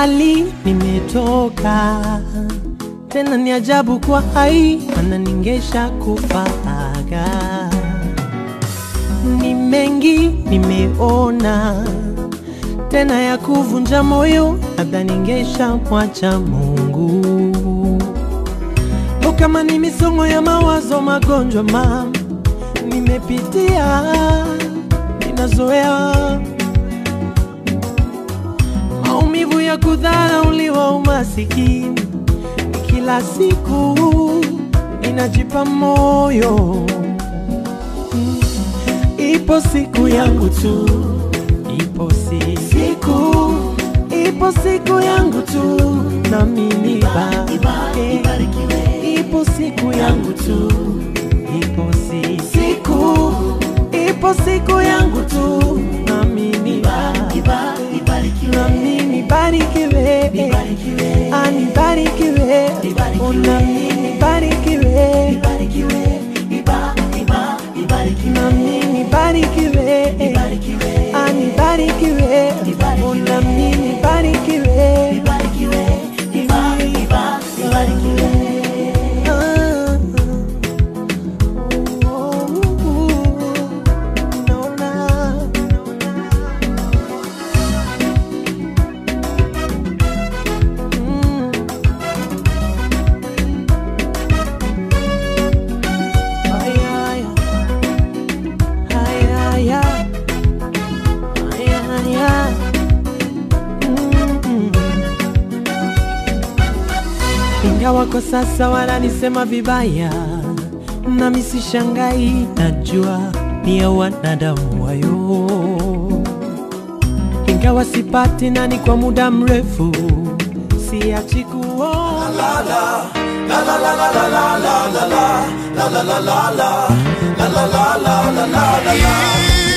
mbali nimetoka, tena ni ajabu kwa hai, maana ningesha kufaga. Ni mengi nimeona, tena ya kuvunja moyo, labda ningesha mwacha Mungu. Kama ni misongo ya mawazo, magonjwa nimepitia, ninazoea maumivu ya kudharauliwa, umasikini. Kila siku ninajipa moyo, ipo siku yangu tu, ipo siku yangu tu, na mimi ipo siku yangu tu, ipo siku yangu tu, na mimi barikiwe, anibarikiwe, na mimi barikiwe, na mimi barikiwe, anibarikiwe, na mimi barikiwe. Ingawa kwa sasa wananisema vibaya, na mimi sishangai, najua ni ya wanadamu wayo. Ingawa sipati nani kwa muda mrefu, siachi kuona la la la la la la la la la la la la la la la.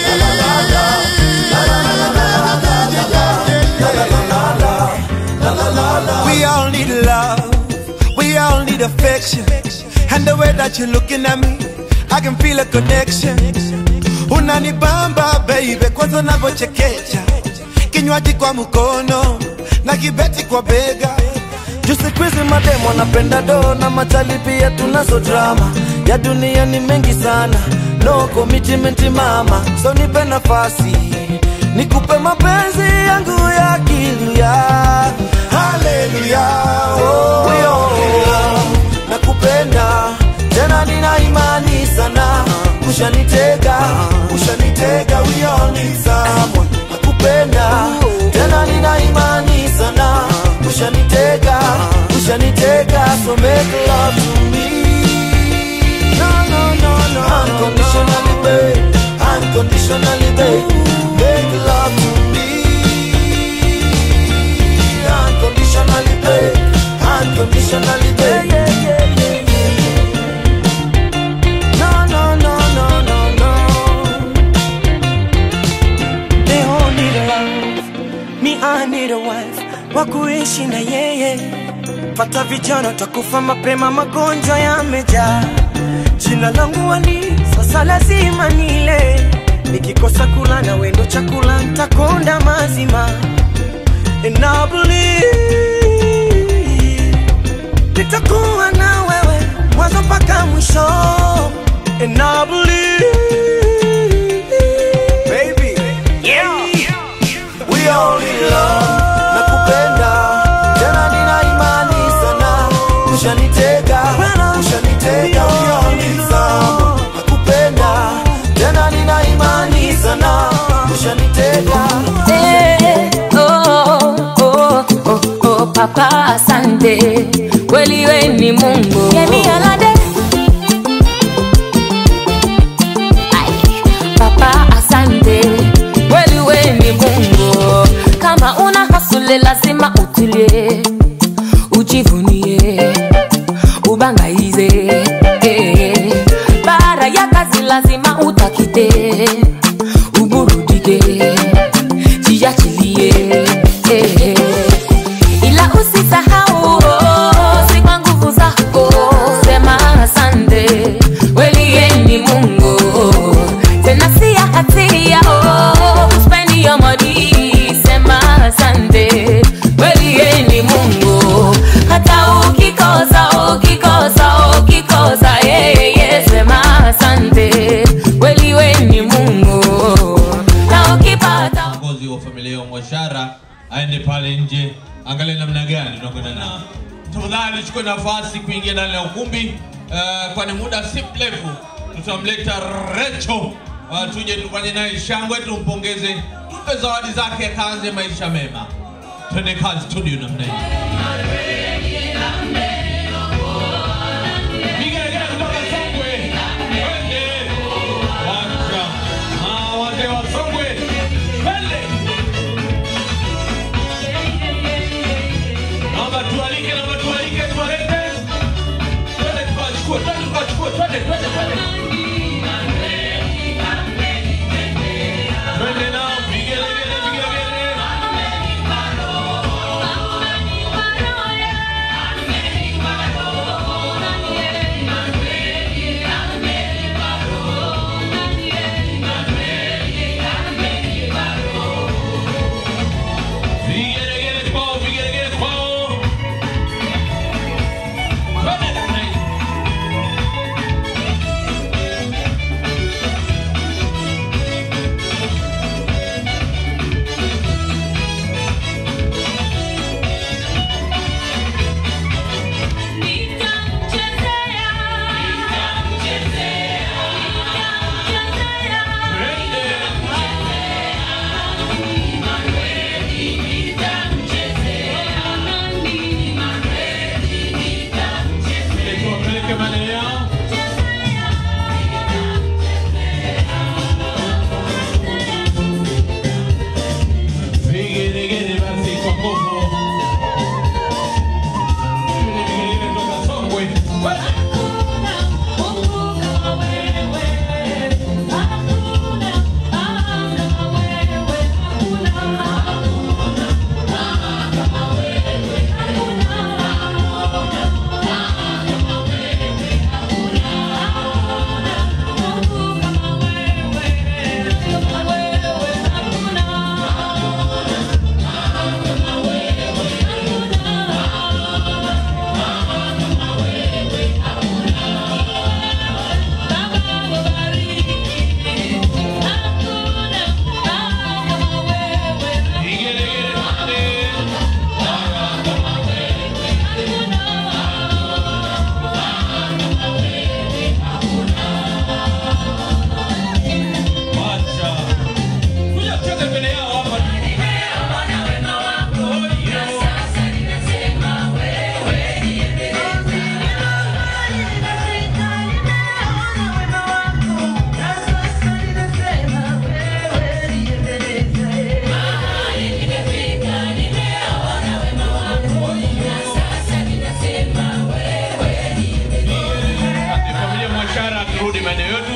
We all need love, we all need affection, and the way that you're looking at me, I can feel a connection. Unanibamba baby, kwanza unavyochekecha, kinywaji kwa mkono na kibeti kwa bega. Juicy quizi mademo wanapenda do, na matali pia tunazo drama. Ya dunia ni mengi sana, no commitment mama, so nipe nafasi nikupe mapenzi yangu ya kilia. Hallelujah, oh, nakupenda, tena nina imani sana. Ushanitega, we all need someone. Nakupenda, tena nina imani sana. Ushanitega, so make love to me. No, unconditionally, babe, unconditionally, babe. Make love to me, unconditionally, babe, unconditionally, babe. No. They all need love, me I need a wife, wakuishi na yeye. Pata vijana takufa mapema, magonjwa yamejaa. Jina langu wali, sasa lazima nile. Nikikosa kula na wendo chakula, nitakonda mazima. And I believe nitakuwa na wewe mwanzo mpaka mwisho. And I believe, baby, yeah, we all need love. Nakupenda, tena nina imani sana. Ushanitega, we all need some. Nakupenda, tena nina imani sana. Ushanitega. Papa asante, kweli we ni Mungu. Yemi alade. Papa asante, kweli we ni Mungu. Kama una hasule lazima utulie, ujivunie, ubangaize. Bara ya kazi lazima utakite, uburudike, jiachilie. Ila usisahau, si kwa nguvu zako. Sema asante, kweli yeye ni Mungu. Tena si ya hatia, spend your money. Sema asante, kweli aende pale nje, angalia namna gani tunakwenda nao. Tafadhali nichukue nafasi kuingia ndani ya ukumbi, kwani muda si mrefu tutamleta Rachel, tuje tufanye naye shangwe, tumpongeze, tupe zawadi zake, kaanze maisha mema. Twende kazi studio namna hii.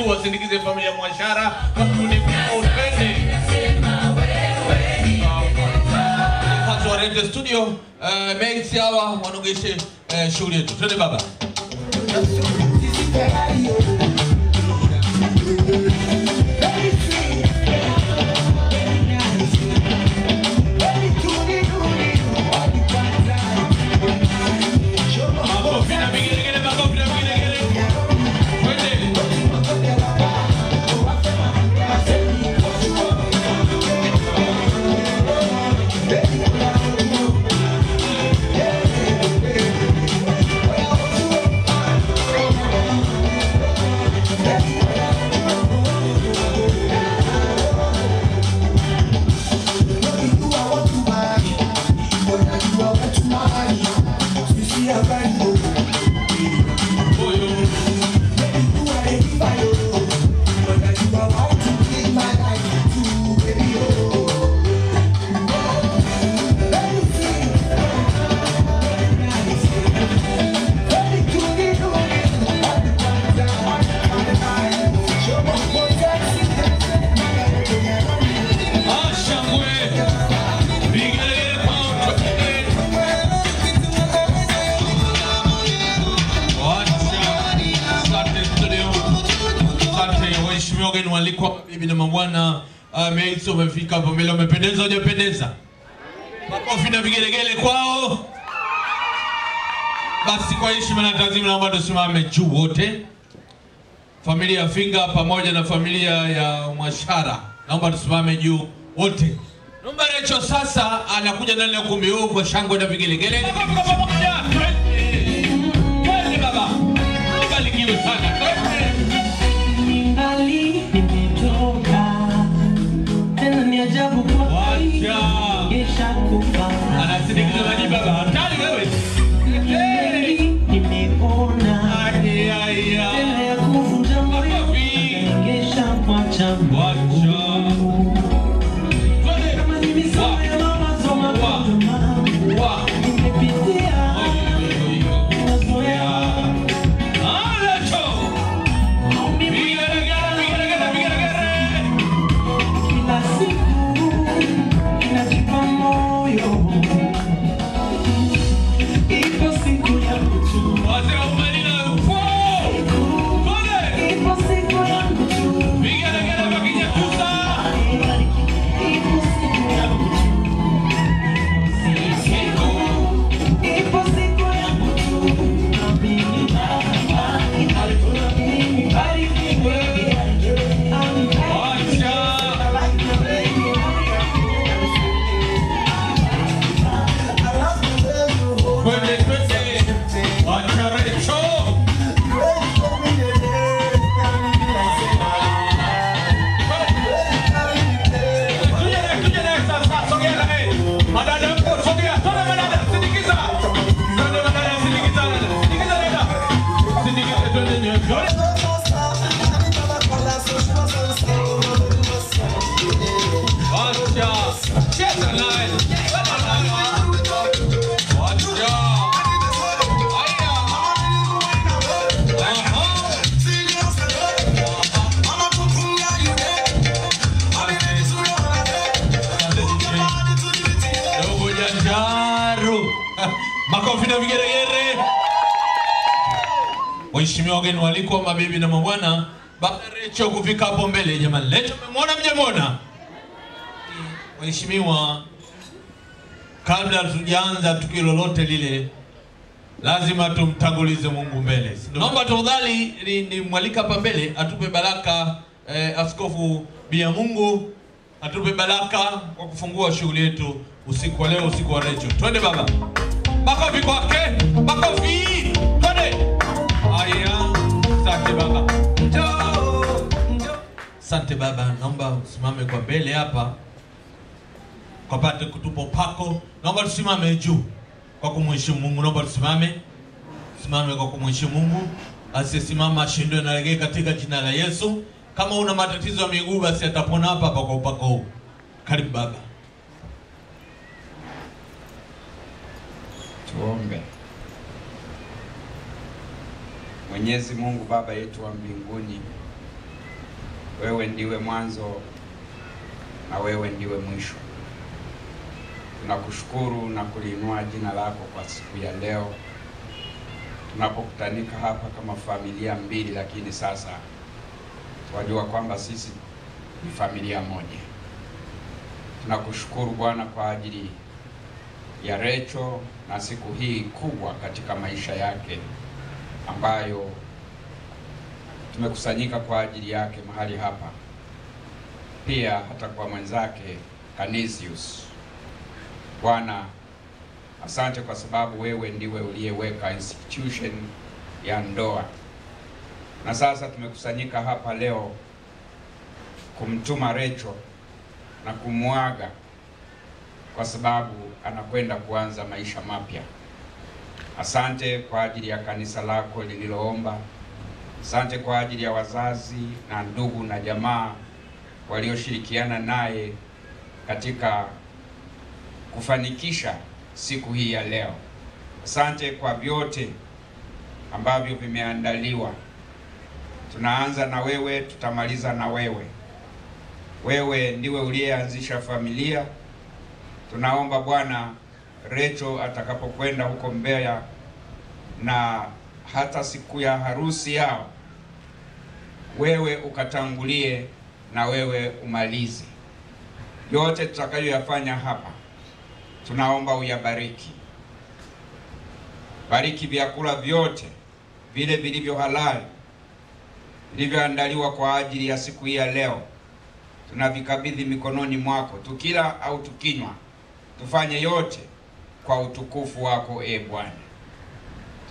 Wasindikize familia Mwashara kurudi kwa upende. Kwanza warete studio, mates hawa wanogeshe shughuli yetu. Twende baba. Walikuwa bibi na mabwana, mates wamefika hapo mbele, wamependeza hujapendeza? Makofi na vigelegele kwao. Basi kwa heshima na taadhima naomba tusimame juu wote. Familia ya Finga pamoja na familia ya Mwashara, naomba tusimame juu wote. Naomba Recho sasa anakuja ndani ya ukumbi huu kwa shangwe na vigelegele. Twende baba. Barikiwe sana. Mbali nimetoka. Tena ni ajabu kwa Wacha. Gesha kufa. Anasindikiza maji baba. Hatari wewe. Nimeona. Aya. Tena ya kuvunja moyo. Gesha mwacha. Wacha. Makofi na vigeregere. Waheshimiwa wageni waliko, mabibi na mabwana, Baba Recho kufika hapo mbele jamani. Lecho mmemwona mjemwona? Waheshimiwa, kabla tujaanza tukio lolote lile, lazima tumtangulize Mungu mbele. Naomba tafadhali ni mwalika hapa mbele atupe baraka Askofu Bia Mungu atupe baraka kwa kufungua shughuli yetu usiku wa leo, usiku wa Recho. Twende baba. Makofi kwake. Makofi. Twende. Aya. Asante baba. Njoo. Asante baba. Naomba usimame kwa mbele hapa. Kwa pate kutupa upako. Naomba tusimame juu kwa kumheshimu Mungu. Naomba tusimame. Simame kwa kumheshimu Mungu. Asiyesimama ashindwe na rege katika jina la Yesu. Kama una matatizo ya miguu basi atapona hapa kwa upako huu. Karibu baba. Tuombe. Mwenyezi Mungu Baba yetu wa mbinguni, wewe ndiwe mwanzo na wewe ndiwe mwisho. Tunakushukuru na kuliinua jina lako kwa siku ya leo. Tunapokutanika hapa kama familia mbili, lakini sasa tunajua kwamba sisi ni familia moja. Tunakushukuru Bwana kwa ajili ya Recho na siku hii kubwa katika maisha yake ambayo tumekusanyika kwa ajili yake mahali hapa. Pia hata kwa mwenzake Canisius. Bwana, asante kwa sababu wewe ndiwe uliyeweka institution ya ndoa. Na sasa tumekusanyika hapa leo kumtuma Recho na kumuaga kwa sababu anakwenda kuanza maisha mapya. Asante kwa ajili ya kanisa lako lililoomba. Asante kwa ajili ya wazazi na ndugu na jamaa walioshirikiana naye katika kufanikisha siku hii ya leo. Asante kwa vyote ambavyo vimeandaliwa. Tunaanza na wewe, tutamaliza na wewe. Wewe ndiwe uliyeanzisha familia. Tunaomba Bwana, Recho atakapokwenda huko Mbeya na hata siku ya harusi yao, wewe ukatangulie na wewe umalize. Yote tutakayoyafanya hapa, tunaomba uyabariki. Bariki vyakula vyote vile vilivyo halali vilivyoandaliwa kwa ajili ya siku hii ya leo. tunavikabidhi mikononi mwako, tukila au tukinywa, tufanye yote kwa utukufu wako Bwana.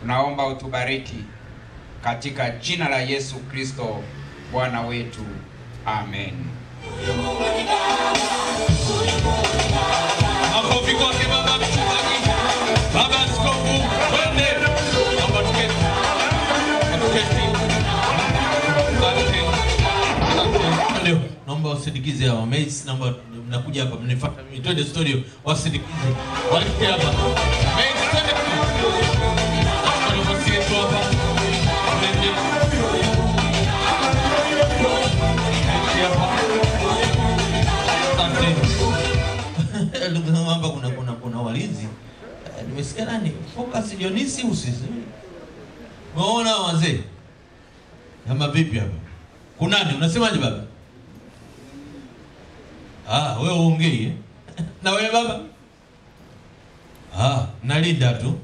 Tunaomba utubariki katika jina la Yesu Kristo Bwana wetu. Amen. Makofi kwake baba mchungaji, baba askofu, twende. Naomba tuketi. Leo naomba wasindikize hawa mates, naomba mnakuja hapa mnifuata mimi, twende studio, wasindikize. Walete hapa. Mates, twende. Naomba wasindikize hapa. Twende. Hapa kuna walinzi. Nimesikia nani? Focus Dionisi usisi. Unaona wazee? Kama vipi hapa? Kuna nani? Unasemaje baba? Wewe uongee. Na wewe baba? Nalinda tu.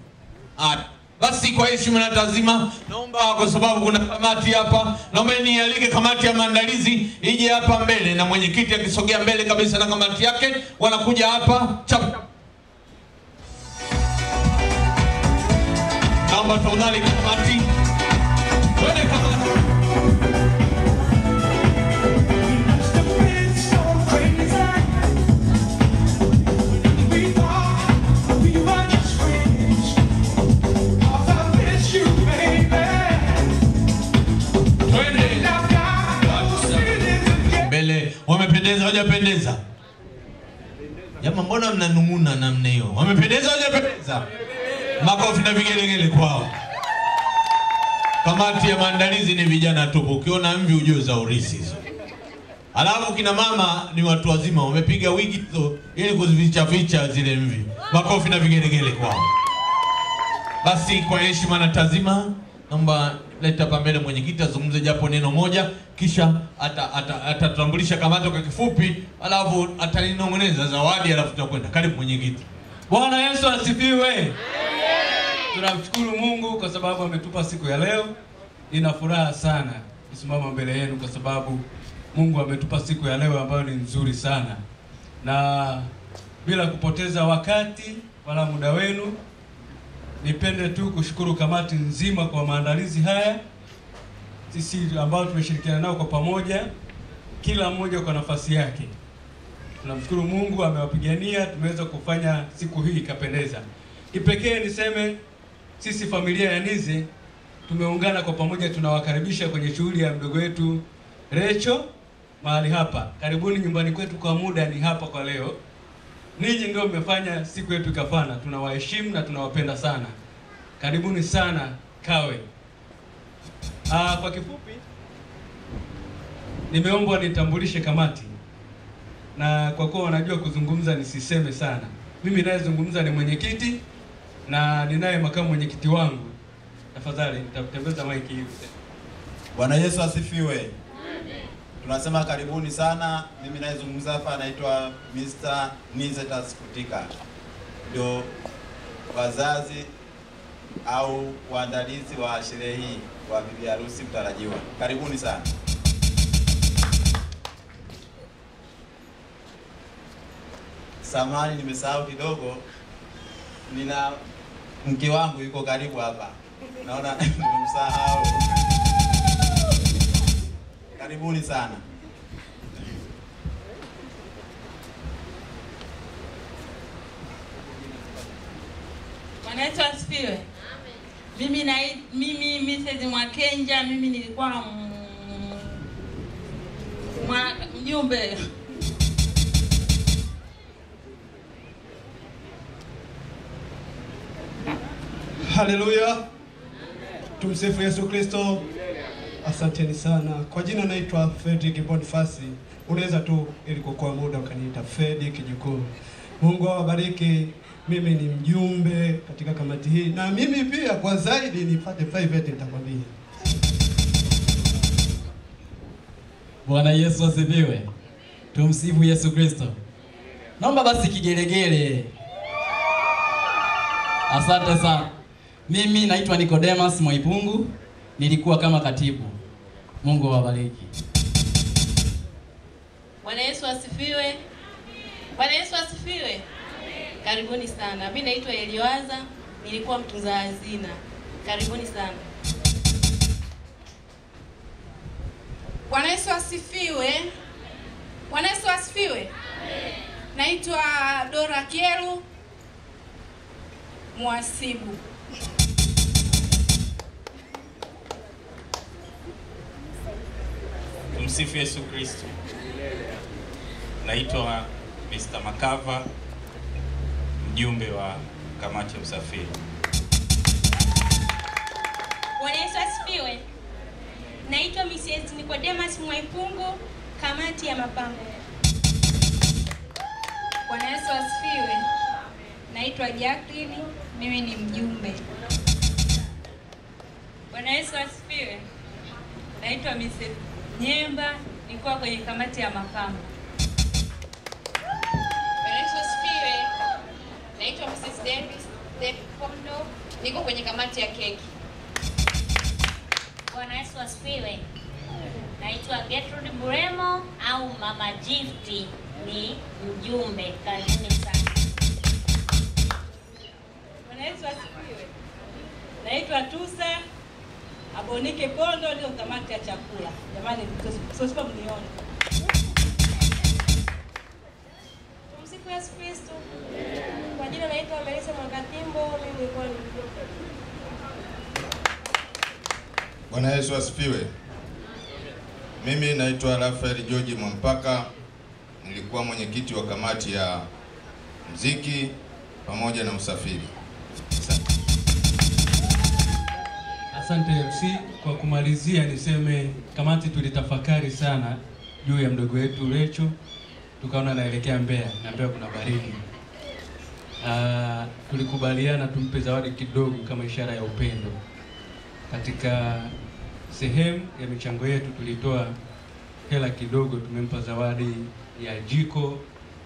Basi kwa heshima na tazima, naomba kwa sababu kuna kamati hapa, naomba nialike kamati ya maandalizi ije hapa mbele, na mwenyekiti akisogea mbele kabisa na kamati yake, wanakuja hapa chap. Naomba tafadhali kamati. Twende kamati. Wamependeza hawajapendeza? Jamaa mbona mnanunguna namna hiyo? Wamependeza hawajapendeza? Makofi na vigelegele kwao. Kamati ya maandalizi ni vijana tupo. Ukiona mvi ujue za urisi hizo. Alafu kina mama ni watu wazima, wamepiga wigi hizo ili kuzificha zile mvi. Makofi na vigelegele kwao. Basi kwa heshima na tazima, naomba leta hapa mbele mwenyekiti azungumze japo neno moja, kisha atatambulisha kamati kwa kifupi, alafu ataninong'oneza zawadi, alafu tutakwenda. Karibu mwenyekiti. Bwana Yesu asifiwe. Tunamshukuru Mungu kwa sababu ametupa siku ya leo. Nina furaha sana kusimama mbele yenu kwa sababu Mungu ametupa siku ya leo ambayo ni nzuri sana. Na bila kupoteza wakati wala muda wenu, nipende tu kushukuru kamati nzima kwa maandalizi haya. Sisi ambao tumeshirikiana nao kwa pamoja, kila mmoja kwa nafasi yake. Tunamshukuru Mungu amewapigania, tumeweza kufanya siku hii ikapendeza. Kipekee niseme sisi familia ya Nize tumeungana kwa pamoja, tunawakaribisha kwenye shughuli ya mdogo wetu Recho mahali hapa. Karibuni nyumbani kwetu, kwa muda ni hapa kwa leo. Ninyi ndio mmefanya siku yetu ikafana. Tunawaheshimu na tunawapenda sana. Karibuni sana Kawe. Kwa kifupi nimeombwa nitambulishe kamati. Na kwa kuwa wanajua kuzungumza nisiseme sana. Mimi ninayezungumza ni mwenyekiti na ninaye makamu mwenyekiti wangu. Tafadhali nitakutembeza mic hivi. Bwana Yesu asifiwe. Amen. Tunasema karibuni sana. Mimi ninayezungumza hapa naitwa Mr. Nizetas Kutika. Ndio wazazi au waandalizi wa sherehe hii wa bibi harusi mtarajiwa. Karibuni sana. Samahani nimesahau kidogo. Nina mke wangu yuko karibu hapa. Naona nimemsahau. Karibuni sana. Bwana Yesu asifiwe. Amen. Mimi Mrs. Mwakenja, mimi nilikuwa mjumbe. Haleluya. Tumsifu Yesu Kristo. Asanteni sana. Kwa jina naitwa Fredrick Bonifasi. Unaweza tu ili kwa muda ukaniita Freddy Kijukuu. Mungu awabariki. Mimi ni mjumbe katika kamati hii, na mimi pia kwa zaidi nipate private nitakwambia. Bwana Yesu asifiwe. Tumsifu Yesu Kristo. Naomba basi kigelegele. Asante sana. Mimi naitwa Nicodemus Mwaipungu, nilikuwa kama katibu. Mungu awabariki. Bwana Yesu asifiwe. Bwana Yesu asifiwe. Karibuni sana. Mimi naitwa Elioaza, nilikuwa mtunza hazina. Karibuni sana. Bwana Yesu asifiwe. Bwana Yesu asifiwe. Naitwa Dora Kieru, mwasibu. Tumsifu Yesu Kristo. Naitwa Mr. Makava, mjumbe wa kamati ya usafiri. Bwana Yesu asifiwe. Naitwa Mrs. Nicodemus Mwaipungu, kamati ya mapambo. Bwana Yesu asifiwe. Naitwa Jacqueline, mimi ni mjumbe. Bwana Yesu asifiwe. Naitwa Mrs. Nyemba, nilikuwa kwenye kamati ya mapambo. Bwana Yesu asifiwe. Naitwa Mrs. Davis Pondo, niko kwenye kamati ya keki. Bwana Yesu asifiwe. Naitwa Gertrude Buremo au Mama Gifty, ni mjumbe. Karibuni sana. Bwana Yesu asifiwe. Naitwa Tusa Abonike Pondo, ndio kamati ya chakula. Jamani, sio mnione. Tumsifu Yesu Kristo. Kwa jina naitwa Melissa Mwakatimbo, mimi nilikuwa ni Bwana Yesu asifiwe. Mimi naitwa Rafael George Mwampaka, nilikuwa mwenyekiti wa kamati ya muziki pamoja na usafiri. Asante MC. Kwa kumalizia niseme kamati tulitafakari sana juu ya mdogo wetu Recho, tukaona naelekea Mbeya na Mbeya kuna baridi. Tulikubaliana tumpe zawadi kidogo kama ishara ya upendo. Katika sehemu ya michango yetu tulitoa hela kidogo, tumempa zawadi ya jiko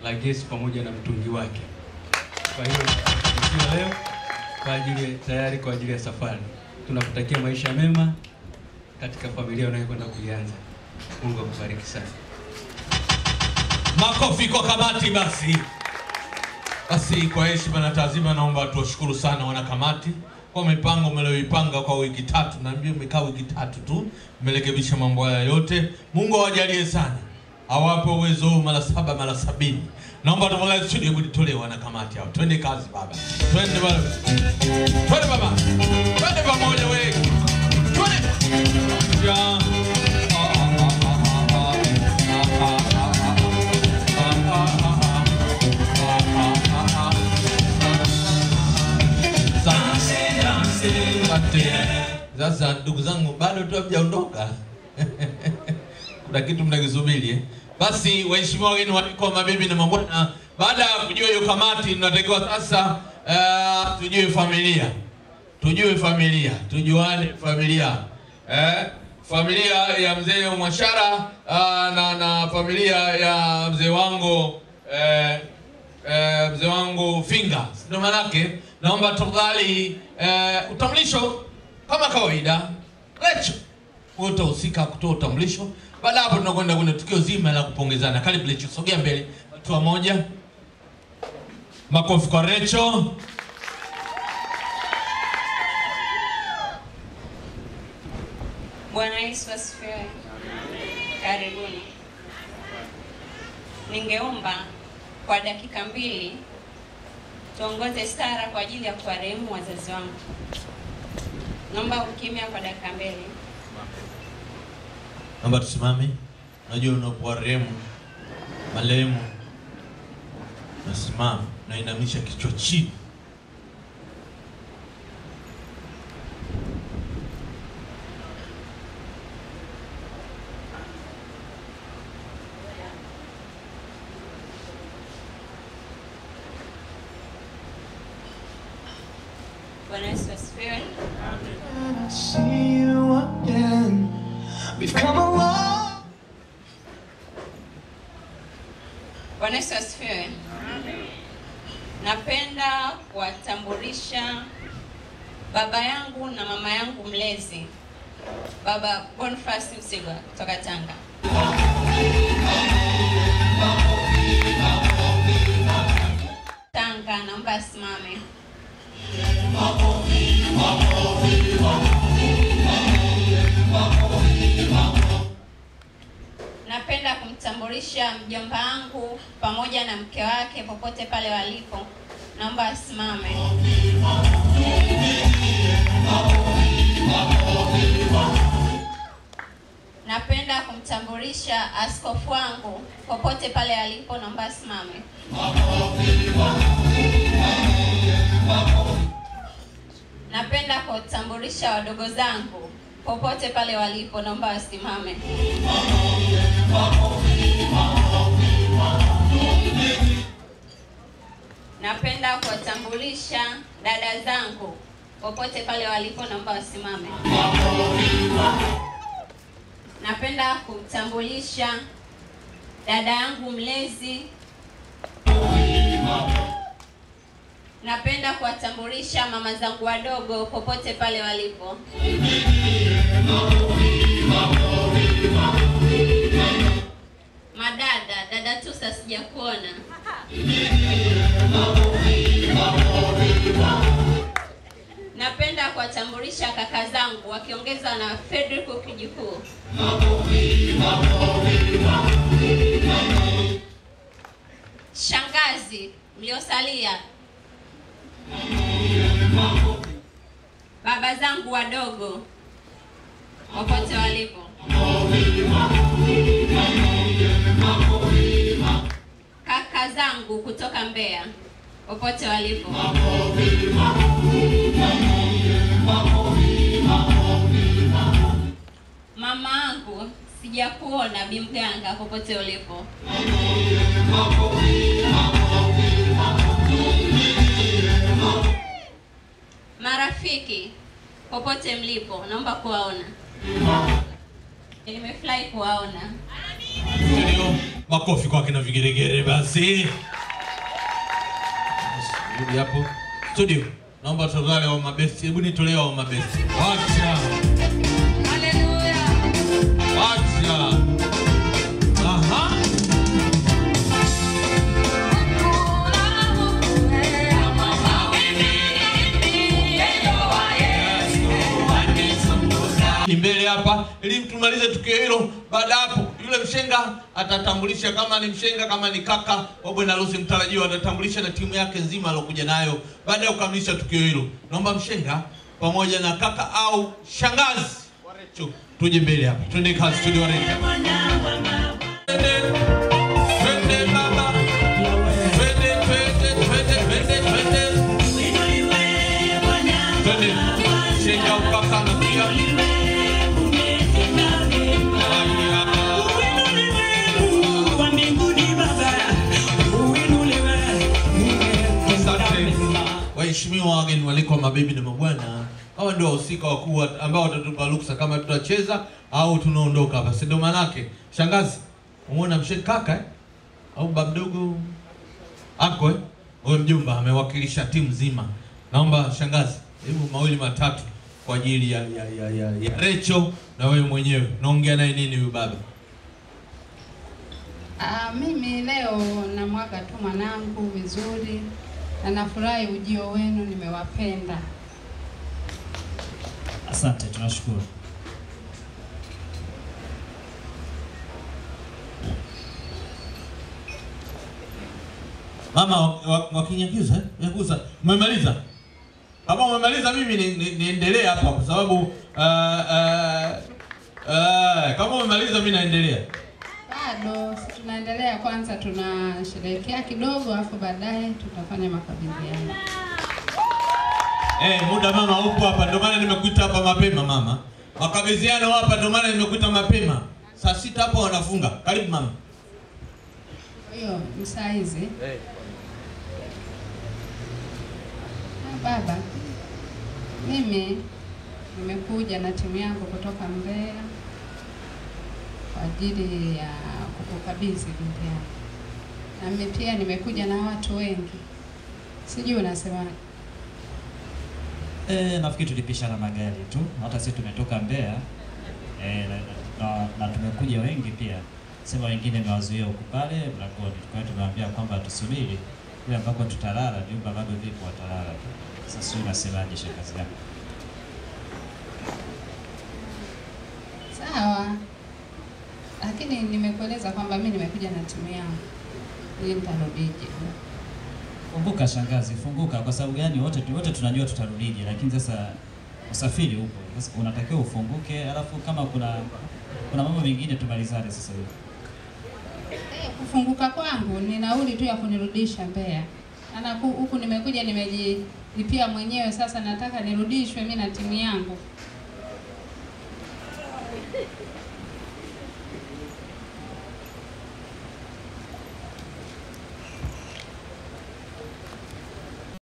la gesi pamoja na mtungi wake. Kwa hiyo tukiwa leo tayari kwa ajili ya safari. Tunakutakia maisha mema katika familia unayokwenda kuianza. Mungu akubariki sana. Makofi kwa kamati basi. Basi kwa heshima na taazima naomba tuwashukuru sana wanakamati kwa mipango mlioipanga kwa wiki 3. Naambia mmekaa wiki 3 tu, mmerekebisha mambo haya yote. Mungu awajalie sana. Awape uwezo mara 7 mara 70. Naomba tuvalie studio kujitolea wanakamati hao. Twende kazi baba. Twende baba. Twende baba. Twende pamoja wewe. Twende. Ya. Sasa ndugu zangu bado tu hajaondoka. Kuna kitu mnakisubiri. Basi waheshimiwa wageni walikuwa mabibi na mabwana, baada ya kujua hiyo kamati tunatakiwa sasa tujue familia. Tujuane familia. Familia ya mzee Mwashara na familia ya mzee wangu Finga. Ndio maana yake naomba tafadhali utambulisho kama kawaida. Recho utahusika kutoa utambulisho. Baada hapo tunakwenda kwenye tukio zima la kupongezana. Karibu Recho, sogea mbele. Watu wa moja. Makofi kwa Recho. Bwana Yesu asifiwe. Karibuni. Ningeomba kwa dakika 2 tuongoze sala kwa ajili ya kuwarehemu wazazi wangu. Naomba ukimya kwa dakika 2. Naomba tusimame. Najua unapowarehemu marehemu, nasimama na inamisha kichwa chini. Bwana Yesu asifiwe. See you again. We've come a long. Bwana Yesu asifiwe. Napenda kuwatambulisha baba yangu na mama yangu mlezi, Baba Boniface Msigwa kutoka Tanga. asimame. Napenda kumtambulisha mjomba wangu pamoja na mke wake popote pale walipo. Naomba asimame. Napenda kumtambulisha askofu wangu popote pale alipo. Naomba asimame. Napenda kutambulisha wadogo zangu popote pale walipo. Naomba wasimame. Napenda kuwatambulisha dada zangu popote pale walipo. Naomba wasimame. Napenda kumtambulisha dada yangu mlezi. Napenda kuwatambulisha mama zangu wadogo popote pale walipo. Madada, dada Tusa sijakuona. Napenda kuwatambulisha kaka zangu wakiongezwa na Federico Kijukuu. Shangazi mliosalia. Baba zangu wadogo popote walipo. Kaka zangu kutoka Mbeya popote walipo. Mama yangu sijakuona Bimganga popote ulipo. Marafiki popote mlipo, naomba kuwaona. Nimefurahi kuwaona. Studio, makofi kwa kina vigeregere basi. Rudi hapo. Studio, naomba tafadhali wa mabesti. Hebu nitolee wa mabesti. Acha. Haleluya. Acha. Aha. Ni mbele hapa ili tumalize tukio hilo. Baada hapo yule mshenga atatambulisha kama ni mshenga, kama ni kaka wa bwana harusi mtarajiwa atatambulisha na timu yake nzima alokuja nayo. Baada ya kukamilisha tukio hilo, naomba mshenga pamoja na kaka au shangazi Warecho tuje mbele hapa. Twende kazi studio Warecho. Twende mama. Twende. Twende. Mshenga ukaka na pia waheshimiwa wageni waliko, mabibi na mabwana. Hawa ndio wahusika wakuu ambao watatupa ruksa kama tutacheza au tunaondoka hapa. Ndio manake shangazi, umeona mshenga kaka au baba mdogo ako wewe mjomba amewakilisha timu nzima. Naomba shangazi, hebu mawili matatu kwa ajili ya Recho na wewe mwenyewe. Naongea naye nini huyu baba? Mimi leo namwaga tu mwanangu vizuri na nafurahi ujio wenu, nimewapenda. Asante, tunashukuru. Mama wakinyakiza, yakuza. Umemaliza? Kama umemaliza mimi niendelee hapa kwa sababu kama umemaliza mimi naendelea. Bado tunaendelea, kwanza tunasherehekea kidogo afu baadaye tutafanya makabidhiano. Muda mama upo hapa, ndio maana nimekuita hapa mapema mama. Makabidhiano hapa ndio maana nimekuita mapema. Saa 6 hapo wanafunga. Karibu mama. Hiyo ni saa hizi. Baba, mimi nimekuja na timu yangu kutoka Mbeya kwa ajili ya kukukabidhi binti yangu. Na mimi pia nimekuja na watu wengi. Sijui unasema. Nafikiri tulipishana magari tu. Hata sisi tumetoka Mbeya. Na tumekuja wengi pia. Sema wengine mewazuia huko pale mlangoni. Kwa hiyo tumewaambia kwamba tusubiri kule ambako tutalala vyumba bado vipo, watalala tu. Sasa sio, unasemaje shangazi yangu? Sawa, lakini nimekueleza kwamba mimi nimekuja na timu yangu, ili nitarudije. Funguka shangazi, funguka. Kwa sababu gani? Wote tunajua tutarudije, lakini sasa usafiri upo. Sasa unatakiwa ufunguke, alafu kama kuna mambo mengine tumalizane sasa hivi. Kufunguka kwangu ni nauli tu ya kunirudisha Mbeya. Ana huku nimekuja nimejilipia mwenyewe, sasa nataka nirudishwe mimi na timu yangu.